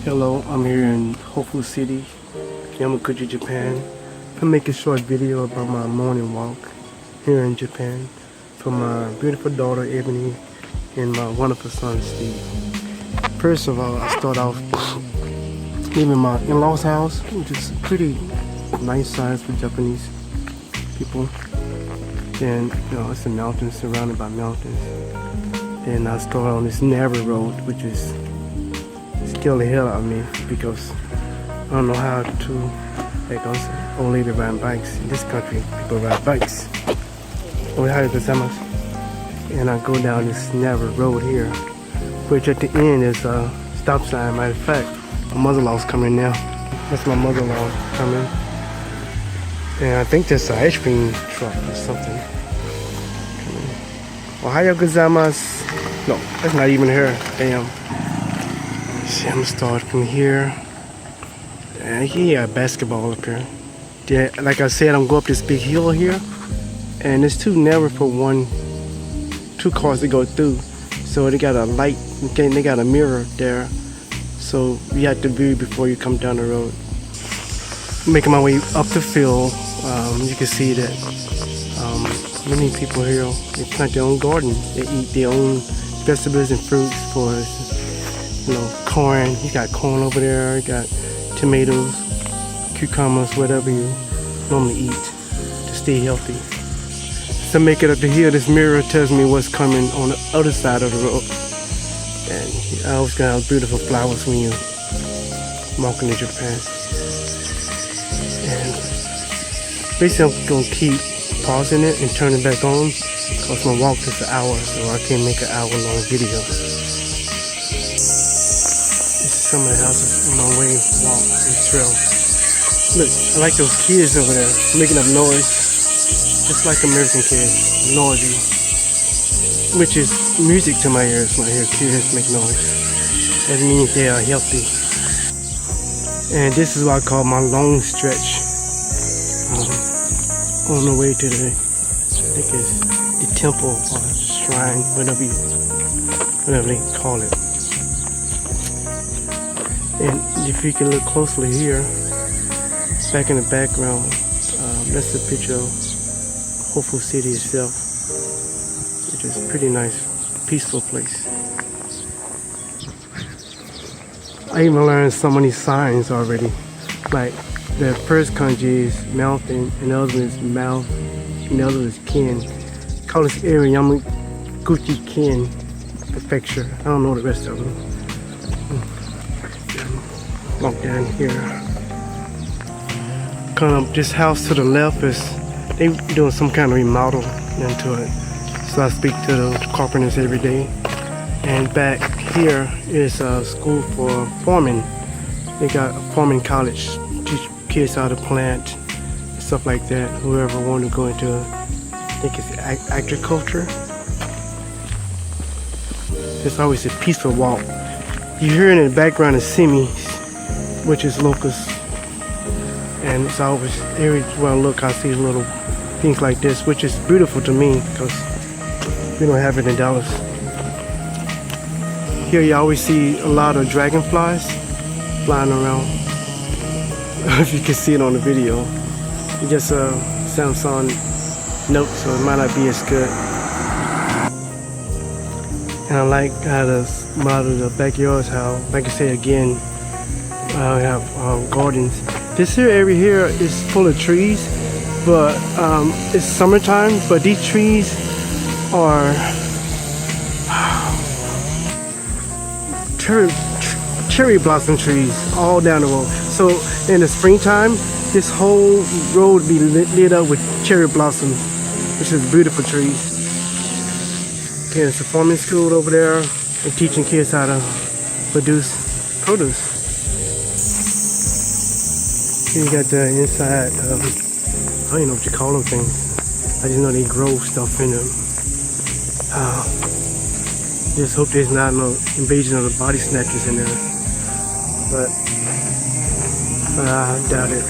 Hello, I'm here in Hofu City, Yamaguchi, Japan. I'm making a short video about my morning walk here in Japan for my beautiful daughter Ebony and my wonderful son Steve. First of all, I start off leaving my in-laws house, which is pretty nice size for Japanese people. Then, it's a mountain surrounded by mountains. Then I start on this narrow road, which is scare the hell out of me because I don't know how to, like old lady riding bikes. In this country, people ride bikes. And I go down this narrow road here, which at the end is a stop sign. Matter of fact, my mother-in-law's coming now. That's my mother-in-law coming. And I think that's an ice cream truck or something. Ohayou gozaimasu. No, that's not even her. Damn. See, I'm gonna start from here. And yeah, basketball up here. Yeah, like I said, I'm going up this big hill here, and it's too narrow for two cars to go through. So they got a light, okay, they got a mirror there, so you have to view before you come down the road. Making my way up the field, you can see that many people here, they plant their own garden. They eat their own vegetables and fruits for, corn. You got corn over there, you got tomatoes, cucumbers, whatever you normally eat to stay healthy. So make it up to here, this mirror tells me what's coming on the other side of the road. And I always gonna have beautiful flowers when you walking in Japan. And basically I'm gonna keep pausing it and turning back on because my walk is an hour, so I can't make an hour-long video. Some of the houses on my way walk this trail. Look, I like those kids over there making up noise, just like American kids, noisy, which is music to my ears when I hear kids make noise. That means they are healthy. And this is what I call my long stretch. On the way to the, I think it's the temple or shrine, whatever they call it. And if you can look closely here, back in the background, that's the picture of Hofu City itself, which is a pretty nice, peaceful place. I even learned so many signs already. Like the first kanji is mountain, and the other one is mouth, and the other one is kin. Call this area Yamaguchi Kin Prefecture. I don't know the rest of them. Walk down here. Kind of this house to the left is they doing some kind of remodel into it. So I speak to the carpenters every day. And back here is a school for farming. They got a farming college, teach kids how to plant, stuff like that. Whoever want to go into, I think it's agriculture. It's always a peaceful walk. You hear in the background is semis, which is locusts, and it's always everywhere I look I see little things like this, which is beautiful to me because we don't have it in Dallas. Here you always see a lot of dragonflies flying around. If you can see it on the video, it's just a Samsung Note, so it might not be as good. And I like how the model of the backyards, how, like I say again, I have gardens. This here area here is full of trees, but it's summertime, but these trees are cherry blossom trees all down the road. So in the springtime, this whole road would be lit up with cherry blossom, which is beautiful trees. Okay, it's a farming school over there and teaching kids how to produce produce. You got the inside, I don't even know what you call them things. I just know they grow stuff in them. Just hope there's not no invasion of the body snatchers in there. But I doubt it.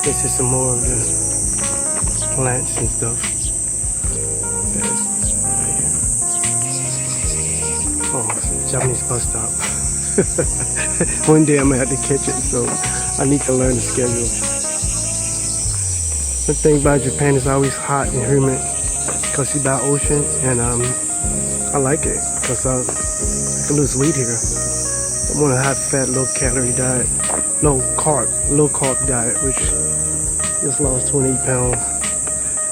This is some more of the plants and stuff. That's right here. Oh. Japanese bus stop. One day I'm gonna have to catch it, so I need to learn the schedule. The thing about Japan is always hot and humid because it's by ocean, and I like it because I can lose weight here. I'm on a high fat, low calorie diet, low carb diet, which just lost 28 pounds.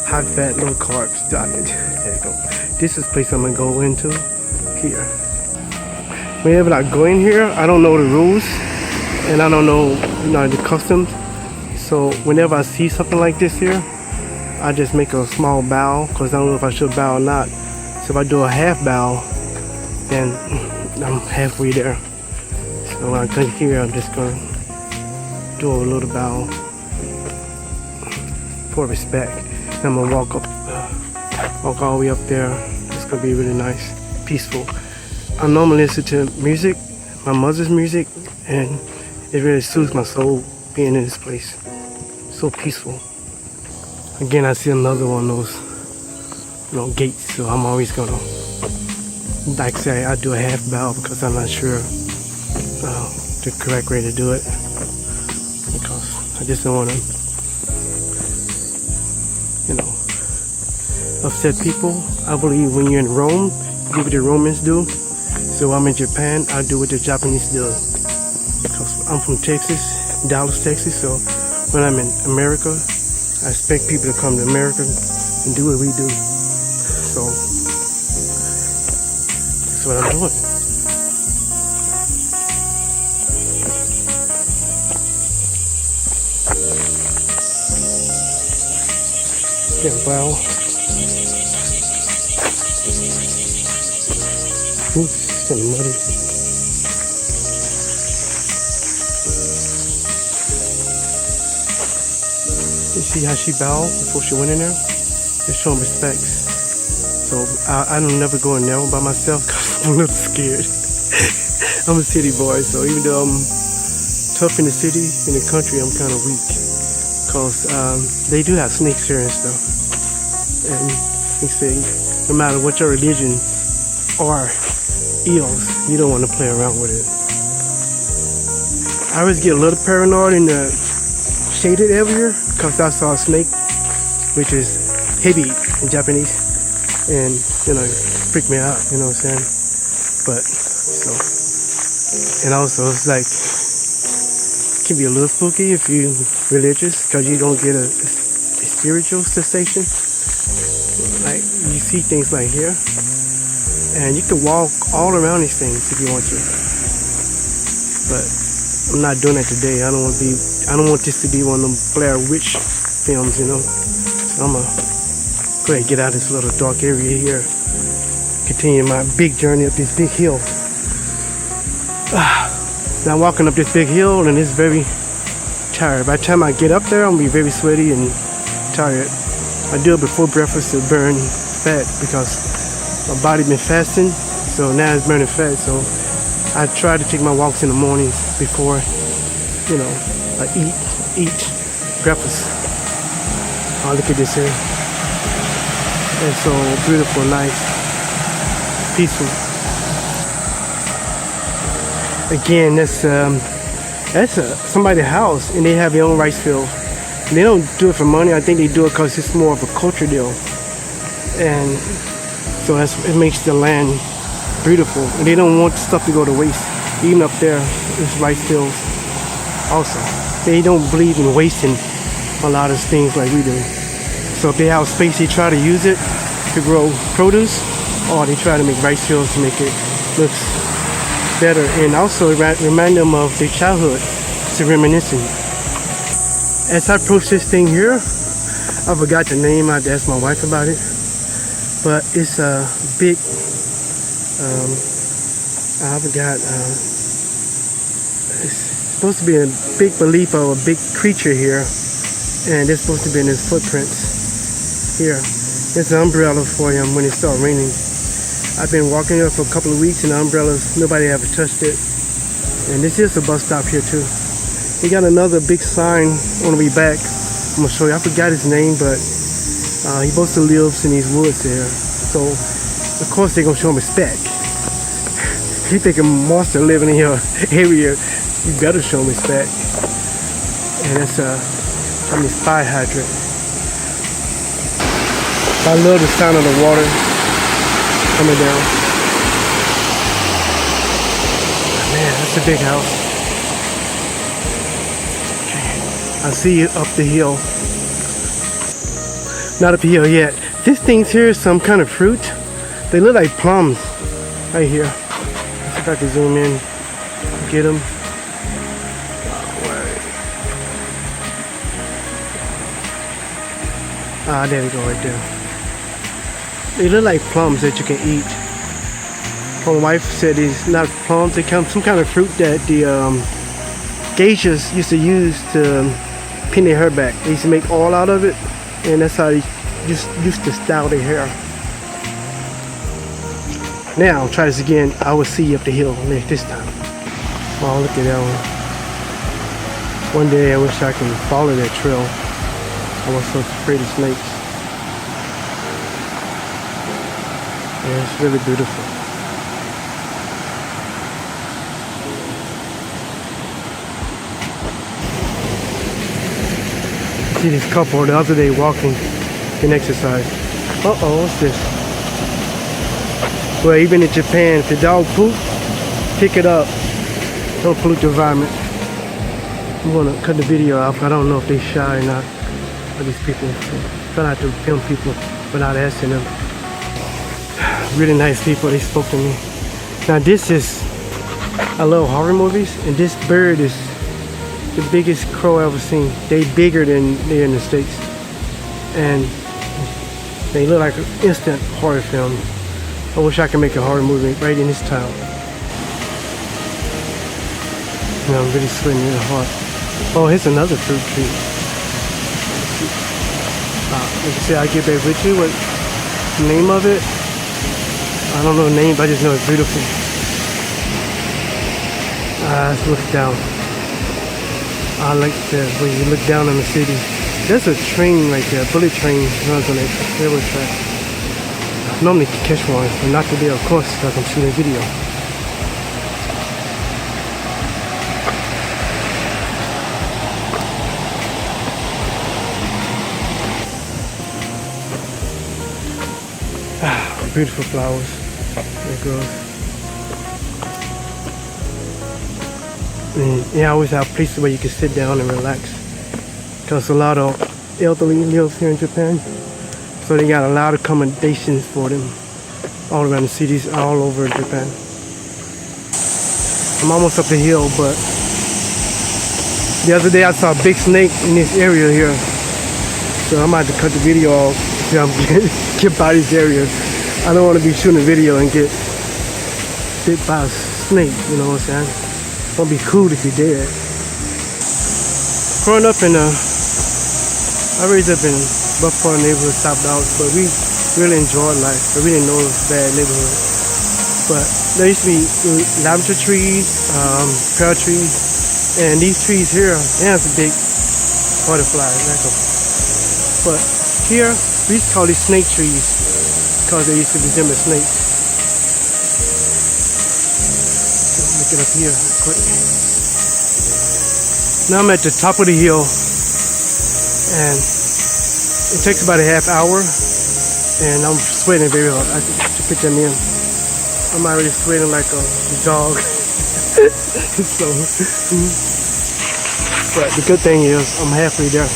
High fat, low carbs diet. There you go. This is the place I'm gonna go into here. Whenever I go in here, I don't know the rules and I don't know, the customs. So whenever I see something like this here, I just make a small bow because I don't know if I should bow or not. So if I do a half bow, then I'm halfway there. So when I come here, I'm just gonna do a little bow for respect. And I'm gonna walk all the way up there. It's gonna be really nice, peaceful. I normally listen to music, my mother's music, and it really soothes my soul being in this place. So peaceful. Again, I see another one of those, gates. So I'm always gonna, like say, I do a half bow because I'm not sure the correct way to do it. Because I just don't want to, upset people. I believe when you're in Rome, do what the Romans do. So I'm in Japan, I do what the Japanese do. Because I'm from Texas, Dallas, Texas. So when I'm in America, I expect people to come to America and do what we do. So that's what I'm doing. Yeah, well. Oops, kind of muddy. You see how she bowed before she went in there? Just showing respects. So I don't never go in there by myself because I'm a little scared. I'm a city boy, so even though I'm tough in the city, in the country, I'm kind of weak. Because they do have snakes here and stuff. And they say, no matter what your religion or eels, you don't want to play around with it. I always get a little paranoid in the shaded area because I saw a snake, which is hebi in Japanese, and freaked me out, you know what I'm saying? But so, and also it's like it can be a little spooky if you're religious because you don't get a spiritual sensation. Like you see things like here. And you can walk all around these things if you want to. But I'm not doing that today. I don't want this to be one of them Blair Witch films, So I'm gonna go ahead and get out of this little dark area here. Continue my big journey up this big hill. Now I'm walking up this big hill and it's very tired. By the time I get up there, I'm gonna be very sweaty and tired. I do it before breakfast to burn fat because my body been fasting, so now it's burning fat. So I try to take my walks in the mornings before, I eat breakfast. Oh, look at this here. It's so beautiful, nice, peaceful. Again, that's somebody's house, and they have their own rice field. And they don't do it for money. I think they do it because it's more of a culture deal, and so it makes the land beautiful, and they don't want stuff to go to waste. Even up there, it's rice fields. Also, they don't believe in wasting a lot of things like we do. So if they have space, they try to use it to grow produce, or they try to make rice fields to make it look better, and also remind them of their childhood. It's a reminiscing. As I approach this thing here, I forgot the name. I had to ask my wife about it. But it's a big, I forgot, it's supposed to be a big belief of a big creature here, and it's supposed to be in his footprints here. It's an umbrella for him when it starts raining. I've been walking here for a couple of weeks, and the umbrellas, nobody ever touched it. And this is a bus stop here too. We got another big sign on the way back. I'm gonna show you. I forgot his name, but he mostly lives in these woods there. So, of course, they're gonna show him respect. He thinking monster living in your area. You better show him respect. And that's fire hydrant. I love the sound of the water coming down. Man, that's a big house. I see you up the hill. Not up the hill yet. This thing's here is some kind of fruit. They look like plums right here. Let's see if I can zoom in, get them. Ah, there we go, right there. They look like plums that you can eat. My wife said it's not plums. They come some kind of fruit that the geishas used to use to pin their hair back. They used to make oil out of it, and that's how they used to style their hair. Now, try this again. I will see you up the hill this time. Oh, look at that one. One day I wish I can follow that trail. I was so afraid of snakes. Yeah, it's really beautiful. See this couple the other day walking in exercise. Uh-oh, what's this? Well, even in Japan, if the dog poop, pick it up. Don't pollute the environment. I'm gonna cut the video off. I don't know if they're shy or not. These people, try not to film people without asking them. Really nice people, they spoke to me. Now this is, I love horror movies, and this bird is the biggest crow I've ever seen. They bigger than they're in the States. And they look like an instant horror film. I wish I could make a horror movie right in this town. You know, I'm really sweating really hard. Oh, here's another fruit tree. Like I said, I'll get back with you. What the name of it? I don't know the name, but I just know it's beautiful. Let's look down. I like that when you look down on the city. There's a train right there, bullet train runs on that railroad track. I normally catch one, but not today, of course, because I'm shooting a video. Beautiful flowers. There it goes. And yeah, I always have places where you can sit down and relax. Because a lot of elderly live here in Japan. So they got a lot of accommodations for them all around the cities, all over Japan. I'm almost up the hill, but the other day I saw a big snake in this area here. So I'm about to cut the video off until I'm get by this area. I don't want to be shooting a video and get bit by a snake, you know what I'm saying? It won't be cool if you're dead. Growing up in I raised up in Buckport neighborhood, South Dallas, but we really enjoyed life, but we didn't know it was a bad neighborhood. But there used to be lavender trees, pear trees, and these trees here, they have some big butterflies. But here, we used to call these snake trees, because they used to resemble snakes. So let me get up here quick. Now I'm at the top of the hill, and it takes about a half hour, and I'm sweating very hard. I can picture me. I'm already sweating like a dog. So, but the good thing is I'm halfway there.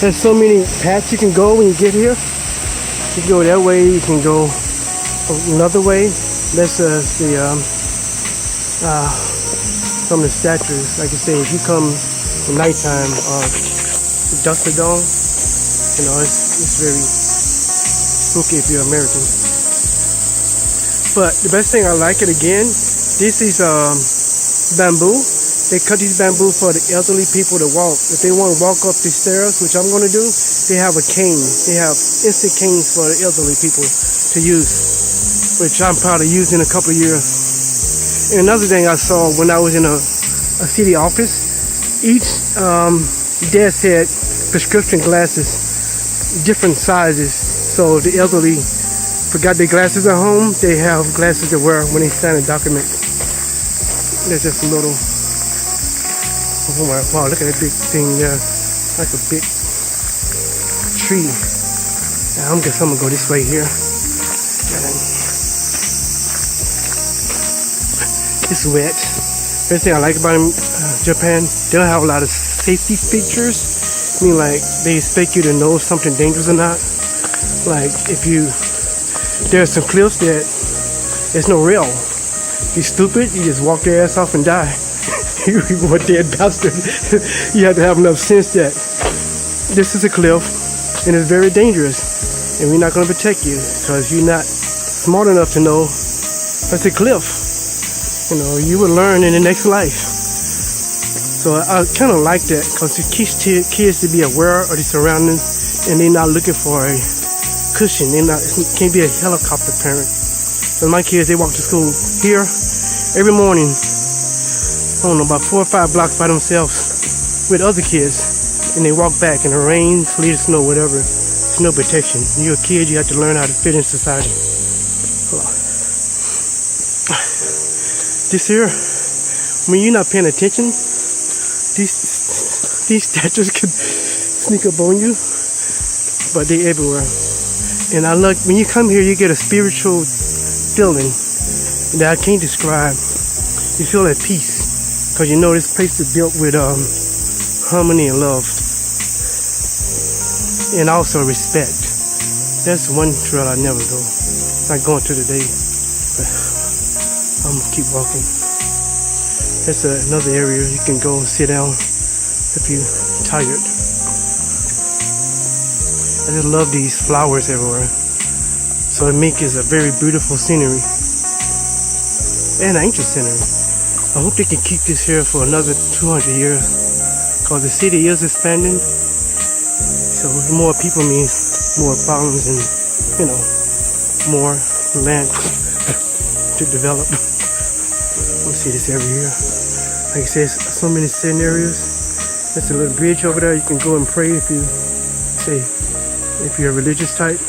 There's so many paths you can go when you get here. You can go that way, you can go another way. That's some of the statues. Like I say, if you come at nighttime or dusk of dawn, you know, it's very spooky if you're American. But the best thing I like it again, this is bamboo. They cut these bamboo for the elderly people to walk. If they want to walk up the stairs, which I'm going to do, they have a cane. They have instant canes for the elderly people to use, which I'm probably using in a couple of years. And another thing I saw when I was in a city office, each desk had prescription glasses, different sizes, so the elderly forgot their glasses at home, they have glasses to wear when they sign a document. There's just a little. Oh my, wow, look at that big thing there. Like a big tree. I guess I'm gonna go this way here. It's wet. First thing I like about Japan, they'll have a lot of safety features. I mean, like, they expect you to know if something dangerous or not. Like, there's some cliffs that there's no rail. If you're stupid, you just walk your ass off and die. You a dead bastard. You have to have enough sense that this is a cliff and it's very dangerous. And we're not going to protect you because you're not smart enough to know that's a cliff. You know, you will learn in the next life. So I kind of like that because it keeps kids to be aware of the surroundings and they're not looking for a cushion. It can't be a helicopter parent. So my kids, they walk to school here every morning, I don't know, about 4 or 5 blocks by themselves with other kids. And they walk back in the rain, sleet, snow, whatever. There's no protection. You're a kid, you have to learn how to fit in society. This here, when you're not paying attention, these statues could sneak up on you, but they're everywhere. And I love, when you come here, you get a spiritual feeling that I can't describe. You feel at peace, because you know this place is built with harmony and love, and also respect. That's one trail I never go. Not going to today. I'm gonna keep walking. That's another area you can go and sit down if you're tired. I just love these flowers everywhere. So it makes it a very beautiful scenery and ancient scenery. I hope they can keep this here for another 200 years because the city is expanding. So more people means more problems and, you know, more land to develop. We see this every year. Like I said, so many scenarios. There's a little bridge over there. You can go and pray if you're a religious type.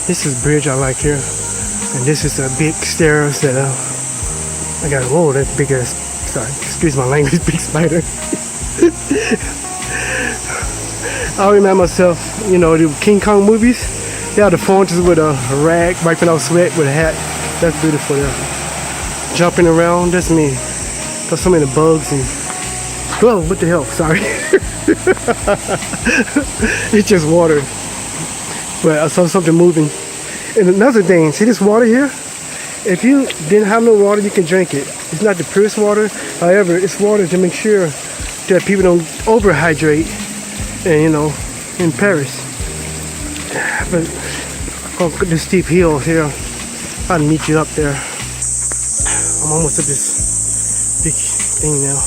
This is a bridge I like here. And this is a big stairs that I got. Whoa, that big ass, sorry, excuse my language, big spider. I remind myself, you know, the King Kong movies. They have the fountains with a rag, wiping off sweat with a hat. That's beautiful there. Jumping around, that's me. Got so many bugs and, whoa, what the hell, sorry. It's just water. But I saw something moving. And another thing, see this water here? If you didn't have no water, you can drink it. It's not the purest water. However, it's water to make sure that people don't overhydrate. And you know, in Paris. But oh, this steep hill here. I'll meet you up there. I'm almost at this big thing now.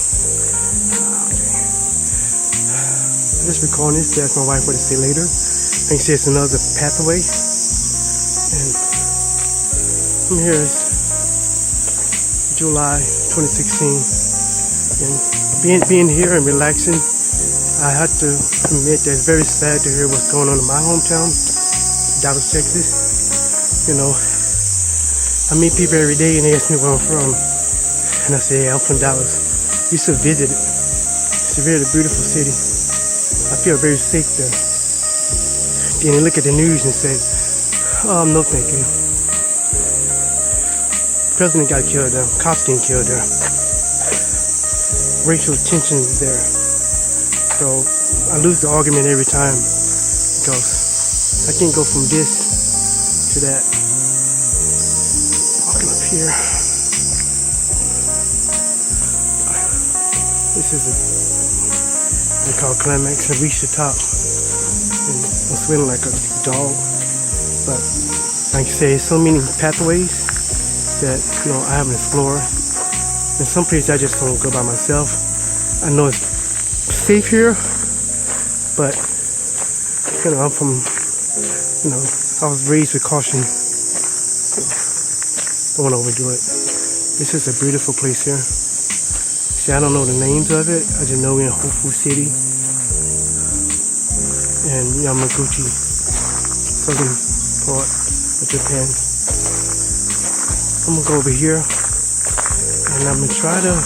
Just recalling this, to ask my wife what to say later. I think it's another pathway. And I'm here, it's July 2016. And being here and relaxing, I have to admit that it's very sad to hear what's going on in my hometown, Dallas, Texas. You know, I meet people every day and they ask me where I'm from. And I say, hey, I'm from Dallas. We used to visit it. It's a very beautiful city. I feel very safe there. Then you look at the news and say, oh, no thank you. The president got killed there. Cops getting killed there. Racial tension is there. So I lose the argument every time because I can't go from this to that. Walking up here. This is they call climax. I reached the top. And I'm swimming like a dog. But like I say, so many pathways that, you know, I haven't explored. In some places I just don't go by myself. I know it's safe here, but you know, I'm from, you know, I was raised with caution. So don't want to overdo it. This is a beautiful place here. See, I don't know the names of it. I just know we're in Hofu City and Yamaguchi. southern part of Japan. I'm gonna go over here and I'm gonna try to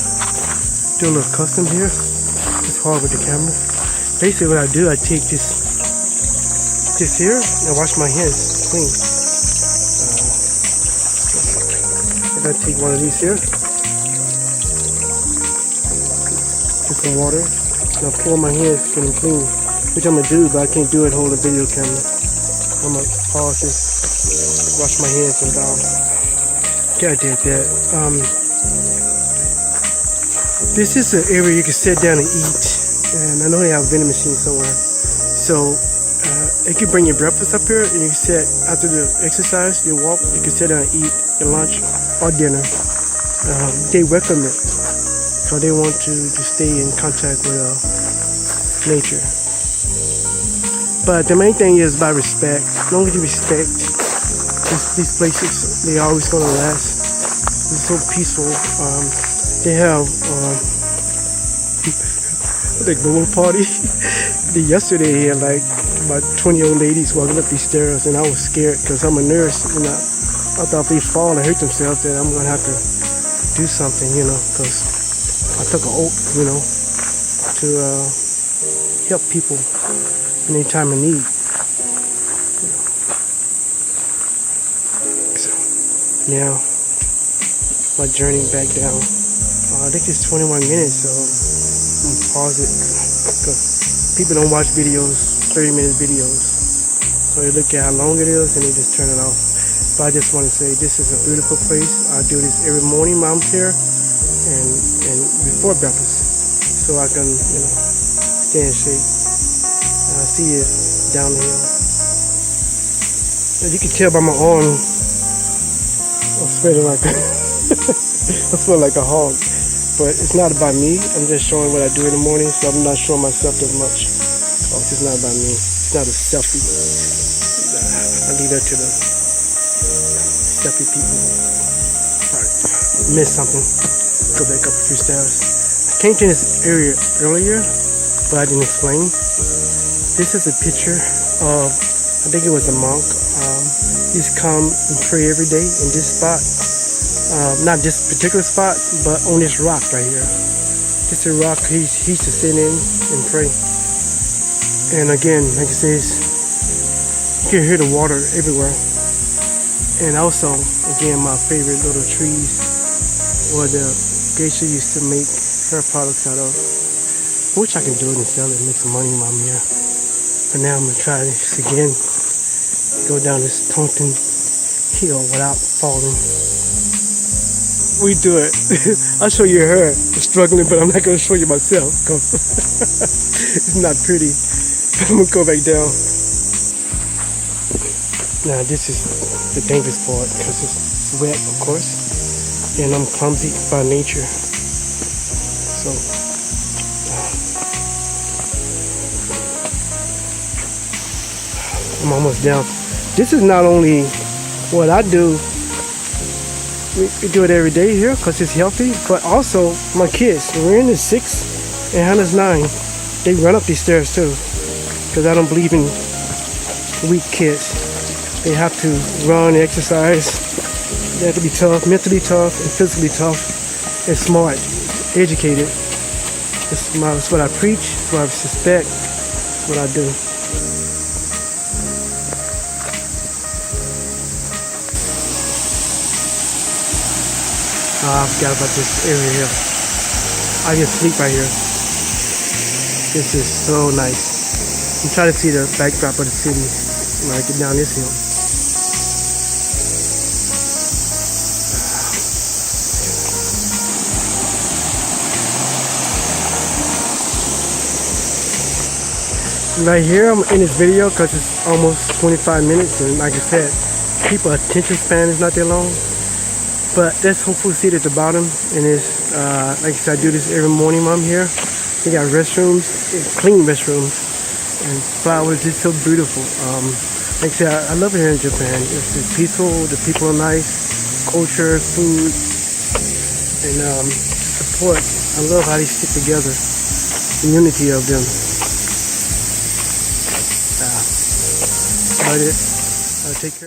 do a little custom here. It's hard with the camera. Basically what I do, I take this here and I wash my hands clean. I take one of these here, get some water, and I pour my hands, get them clean, which I'm gonna do, but I can't do it holding a video camera. I'm gonna pause this, wash my hands and down. Okay, I did that. This is an area you can sit down and eat, and I know they have a vending machine somewhere. So you can bring your breakfast up here, and you can sit after the exercise, you walk, you can sit down and eat your lunch or dinner. They welcome it because they want to stay in contact with nature. But the main thing is about respect. As long as you respect these places, they always gonna last. It's so peaceful. They have the global party. Yesterday they had like about 20 old ladies walking up these stairs, and I was scared because I'm a nurse, and I thought if they fall and hurt themselves, then I'm gonna have to do something, you know, because I took an oath, you know, to help people in any time of need. So now my journey back down. I think it's 21 minutes, so I'm gonna pause it because people don't watch videos, 30-minute videos, so they look at how long it is and they just turn it off. But I just want to say this is a beautiful place. I do this every morning while I'm here and before breakfast, so I can, you know, stay in shape. And I see it down the hill. As you can tell by my arm, I'm sweating like I feel like a hog. But it's not about me. I'm just showing what I do in the morning, so I'm not showing myself that much. Oh, it's not about me. It's not a selfie. I leave that to the selfie people. Alright, missed something. Go back up a few stairs. I came to this area earlier, but I didn't explain. This is a picture of, I think it was a monk. He's come and pray every day in this spot. Not this particular spot, but on this rock right here. It's a rock he used to sit in and pray. And again, like it says, you can hear the water everywhere. And also, again, my favorite little trees where the geisha used to make her products out of. Which I can do it and sell it and make some money while I'm here. But now I'm gonna try this again. Go down this taunting hill without falling. We do it. I'll show you her struggling, but I'm not gonna show you myself because it's not pretty. But I'm gonna go back down. Now this is the dangerous part because it's wet, of course, and I'm clumsy by nature. So I'm almost down. This is not only what I do. We do it every day here because it's healthy, but also my kids. We're is 6 and Hannah's 9. They run up these stairs too because I don't believe in weak kids. They have to run, exercise. They have to be tough, mentally tough, and physically tough, and smart, educated. That's what I preach. That's what I suspect. That's what I do. I forgot about this area here. I can sleep right here. This is so nice. I'm trying to see the backdrop of the city when I get down this hill. Right here, I'm in this video because it's almost 25 minutes, and like I said, people's attention span is not that long. But there's some food seat at the bottom, and it's like I said, I do this every morning when I'm here. They got restrooms, clean restrooms, and flowers. It's so beautiful. Like I said, I love it here in Japan. It's peaceful. The people are nice. Culture, food, and support. I love how they stick together. The unity of them. But Take care.